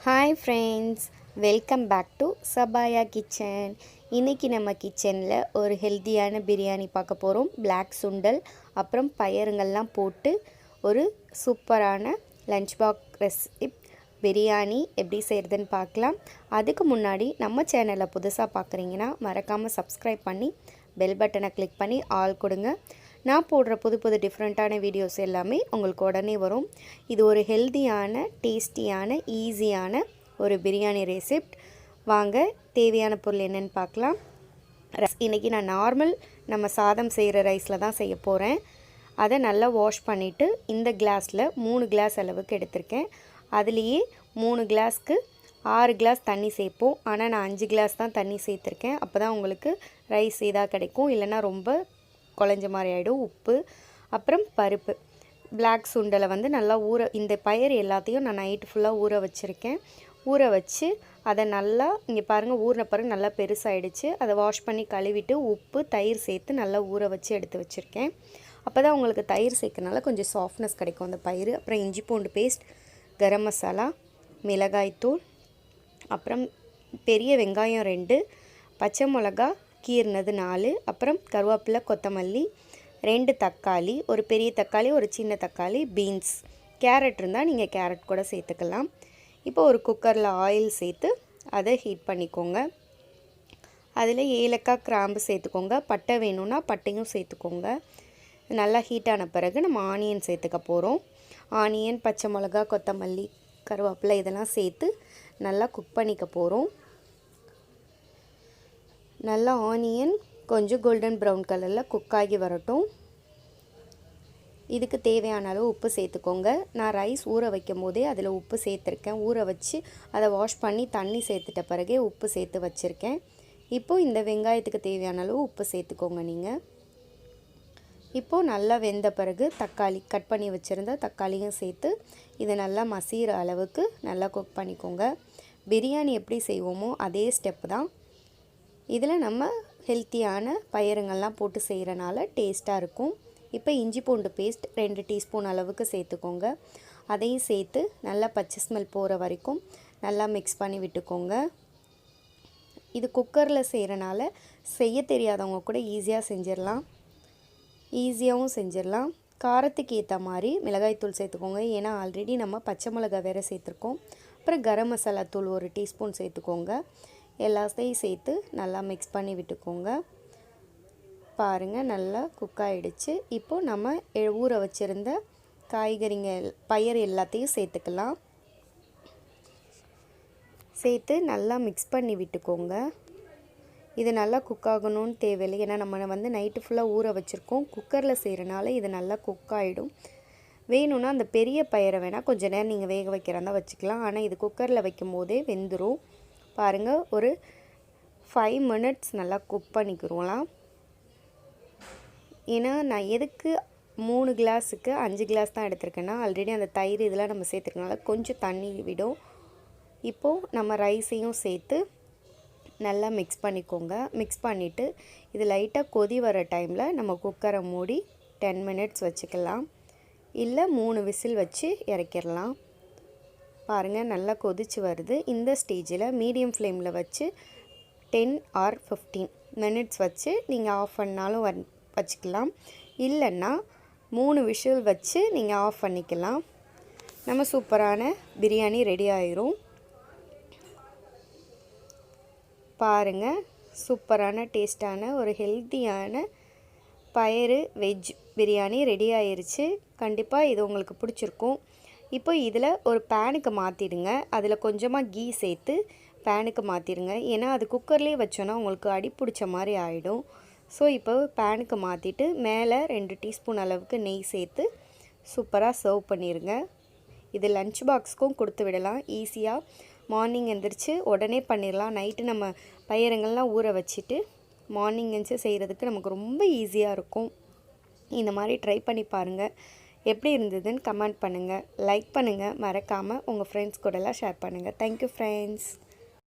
Hi friends, welcome back to Sabaya kitchen. இன்னைக்கு நம்ம கிச்சனில் ஒரு ஹெல்த்தியான பிரியாணி பார்க்க போகிறோம். பிளாக் சுண்டல் அப்புறம் பயறுங்கள்லாம் போட்டு ஒரு சூப்பரான லஞ்ச் பாக்ஸ் ரெசிபி பிரியாணி எப்படி செய்கிறதுன்னு பார்க்கலாம். அதுக்கு முன்னாடி நம்ம சேனலை புதுசாக பார்க்குறீங்கன்னா மறக்காமல் சப்ஸ்கிரைப் பண்ணி பெல் பட்டனை கிளிக் பண்ணி ஆல் கொடுங்க. நான் போடுற புது டிஃப்ரெண்ட்டான வீடியோஸ் எல்லாமே உங்களுக்கு உடனே வரும். இது ஒரு ஹெல்த்தியான டேஸ்டியான ஈஸியான ஒரு பிரியாணி ரெசிப்ட். வாங்க தேவையான பொருள் என்னென்னு பார்க்கலாம். இன்றைக்கி நான் நம்ம சாதம் செய்கிற ரைஸில் தான் செய்ய போகிறேன். அதை நல்லா வாஷ் பண்ணிவிட்டு இந்த கிளாஸில் 3 கிளாஸ் அளவுக்கு எடுத்திருக்கேன். அதுலேயே 3 கிளாஸ்க்கு 6 கிளாஸ் தண்ணி சேர்ப்போம். ஆனால் நான் 5 கிளாஸ் தான் தண்ணி சேர்த்துருக்கேன். அப்போ தான் உங்களுக்கு ரைஸ் இதாக கிடைக்கும், இல்லைன்னா ரொம்ப குழஞ்ச மாதிரி ஆகிடும். உப்பு அப்புறம் பருப்பு பிளாக் சுண்டலை நல்லா இந்த பயிர் எல்லாத்தையும் நான் நைட்டு ஃபுல்லாக ஊற வச்சுருக்கேன். ஊற வச்சு அதை நல்லா இங்கே பாருங்கள், ஊறின பிறகு நல்லா பெருசாகிடுச்சு. அதை வாஷ் பண்ணி கழுவிட்டு உப்பு தயிர் சேர்த்து நல்லா ஊற வச்சு எடுத்து வச்சுருக்கேன். அப்போ தான் உங்களுக்கு தயிர் சேர்க்கனால கொஞ்சம் சாஃப்ட்னஸ் கிடைக்கும் அந்த பயிர். அப்புறம் இஞ்சி பூண்டு பேஸ்ட், கரம் மசாலா, மிளகாய்த்தூள், அப்புறம் பெரிய வெங்காயம் 2, பச்சை மிளகா கீர்னது 4, அப்புறம் கருவேப்பிலை, கொத்தமல்லி, 2 தக்காளி, ஒரு பெரிய தக்காளி, ஒரு சின்ன தக்காளி, பீன்ஸ், கேரட் இருந்தால் நீங்கள் கேரட் கூட சேர்த்துக்கலாம். இப்போ ஒரு குக்கரில் ஆயில் சேர்த்து அதை ஹீட் பண்ணிக்கோங்க. அதில் ஏலக்காய், கிராம்பு சேர்த்துக்கோங்க. பட்டை வேணும்னா பட்டையும் சேர்த்துக்கோங்க. நல்லா ஹீட்டான பிறகு நம்ம ஆனியன் சேர்த்துக்க போகிறோம். ஆனியன், பச்சை மிளகா, கொத்தமல்லி, கருவேப்பிலை இதெல்லாம் சேர்த்து நல்லா குக் பண்ணிக்க போகிறோம். நல்லா ஆனியன் கொஞ்சம் கோல்டன் ப்ரௌன் கலரில் குக் ஆகி வரட்டும். இதுக்கு தேவையான அளவு உப்பு சேர்த்துக்கோங்க. நான் ரைஸ் ஊற வைக்கும் போதே அதில் உப்பு சேர்த்துருக்கேன். ஊற வச்சு அதை வாஷ் பண்ணி தண்ணி சேர்த்துட்ட பிறகே உப்பு சேர்த்து வச்சுருக்கேன். இப்போது இந்த வெங்காயத்துக்கு தேவையான அளவு உப்பு சேர்த்துக்கோங்க நீங்கள். இப்போது நல்லா வெந்த பிறகு தக்காளி கட் பண்ணி வச்சுருந்த தக்காளியும் சேர்த்து இதை நல்லா மசிகிற அளவுக்கு நல்லா குக் பண்ணிக்கோங்க. பிரியாணி எப்படி செய்வோமோ அதே ஸ்டெப் தான். இதில் நம்ம ஹெல்த்தியான பயிறுங்கள்லாம் போட்டு செய்கிறனால டேஸ்ட்டாக இருக்கும். இப்போ இஞ்சி பூண்டு பேஸ்ட் 2 டீஸ்பூன் அளவுக்கு சேர்த்துக்கோங்க. அதையும் சேர்த்து நல்லா பச்சை ஸ்மெல் போகிற வரைக்கும் நல்லா மிக்ஸ் பண்ணி விட்டுக்கோங்க. இது குக்கரில் செய்கிறனால செய்ய தெரியாதவங்க கூட ஈஸியாக செஞ்சிடலாம். காரத்துக்கு ஏற்ற மாதிரி மிளகாய்த்தூள் சேர்த்துக்கோங்க. ஏன்னா ஆல்ரெடி நம்ம பச்சை மிளகாய் வேறு சேர்த்துருக்கோம். அப்புறம் கரம் மசாலா தூள் 1 டீஸ்பூன் சேர்த்துக்கோங்க. எல்லாத்தையும் சேர்த்து நல்லா மிக்ஸ் பண்ணி விட்டுக்கோங்க. பாருங்கள் நல்லா குக் ஆகிடுச்சு. இப்போது நம்ம ஊற வச்சுருந்த பயிர் எல்லாத்தையும் சேர்த்துக்கலாம். சேர்த்து நல்லா மிக்ஸ் பண்ணி விட்டுக்கோங்க. இது நல்லா குக் ஆகணும்னு தேவையில்லை. ஏன்னா நம்ம நைட்டு ஃபுல்லாக ஊற வச்சுருக்கோம். குக்கரில் செய்கிறனால இது நல்லா குக் ஆகிடும். வேணும்னா அந்த பெரிய பயிரை வேணால் கொஞ்சம் நேரம் நீங்கள் வேக வைக்கிறதா வச்சுக்கலாம். ஆனால் இது குக்கரில் வைக்கும் போதே வெந்துடும். பாருங்கள், ஒரு 5 மினிட்ஸ் நல்லா குக் பண்ணிக்கிறோம். ஏன்னா நான் எதுக்கு 3 கிளாஸுக்கு 5 கிளாஸ் தான் எடுத்திருக்கேன்னா ஆல்ரெடி அந்த தயிர் இதெல்லாம் நம்ம சேர்த்துக்கனால கொஞ்சம் தண்ணி விடும். இப்போது நம்ம ரைஸையும் சேர்த்து நல்லா மிக்ஸ் பண்ணிக்கோங்க. மிக்ஸ் பண்ணிவிட்டு இது லைட்டாக கொதி வர டைமில் நம்ம குக்கரை மூடி 10 மினிட்ஸ் வச்சுக்கலாம். இல்லை 3 விசில் வச்சு இறக்கிடலாம். பாருங்கள் நல்லா கொதிச்சு வருது. இந்த ஸ்டேஜில் மீடியம் ஃப்ளேமில் வச்சு 10 ஆர் 15 மினிட்ஸ் வச்சு நீங்கள் ஆஃப் பண்ணாலும் வச்சுக்கலாம். இல்லைன்னா 3 விசில் வச்சு நீங்கள் ஆஃப் பண்ணிக்கலாம். நம்ம சூப்பரான பிரியாணி ரெடி ஆயிரும். பாருங்கள், சூப்பரான டேஸ்டான ஒரு ஹெல்த்தியான பயிறு வெஜ் பிரியாணி ரெடி ஆயிருச்சு. கண்டிப்பாக இது உங்களுக்கு பிடிச்சிருக்கும். இப்போ இதில் ஒரு பேனுக்கு மாற்றிடுங்க. அதில் கொஞ்சமாக கீ சேர்த்து பேனுக்கு மாற்றிடுங்க. ஏன்னா அது குக்கர்லேயே வச்சோன்னா உங்களுக்கு அடி பிடிச்ச மாதிரி ஆகிடும். ஸோ இப்போ பேனுக்கு மாற்றிட்டு மேலே 2 டீஸ்பூன் அளவுக்கு நெய் சேர்த்து சூப்பராக சர்வ் பண்ணிடுங்க. இது லஞ்ச் பாக்ஸுக்கும் கொடுத்து விடலாம். ஈஸியாக மார்னிங் எழுந்திரிச்சு உடனே பண்ணிடலாம். நைட்டு நம்ம பயிரங்கள்லாம் ஊற வச்சுட்டு மார்னிங் எழுந்திரிச்சு செய்கிறதுக்கு நமக்கு ரொம்ப ஈஸியாக இருக்கும். இந்த மாதிரி ட்ரை பண்ணி பாருங்கள். எப்படி இருந்ததுன்னு கமெண்ட் பண்ணுங்கள், லைக் பண்ணுங்கள், மறக்காமல் உங்கள் ஃப்ரெண்ட்ஸ் கூடலாம் ஷேர் பண்ணுங்கள். Thank you friends.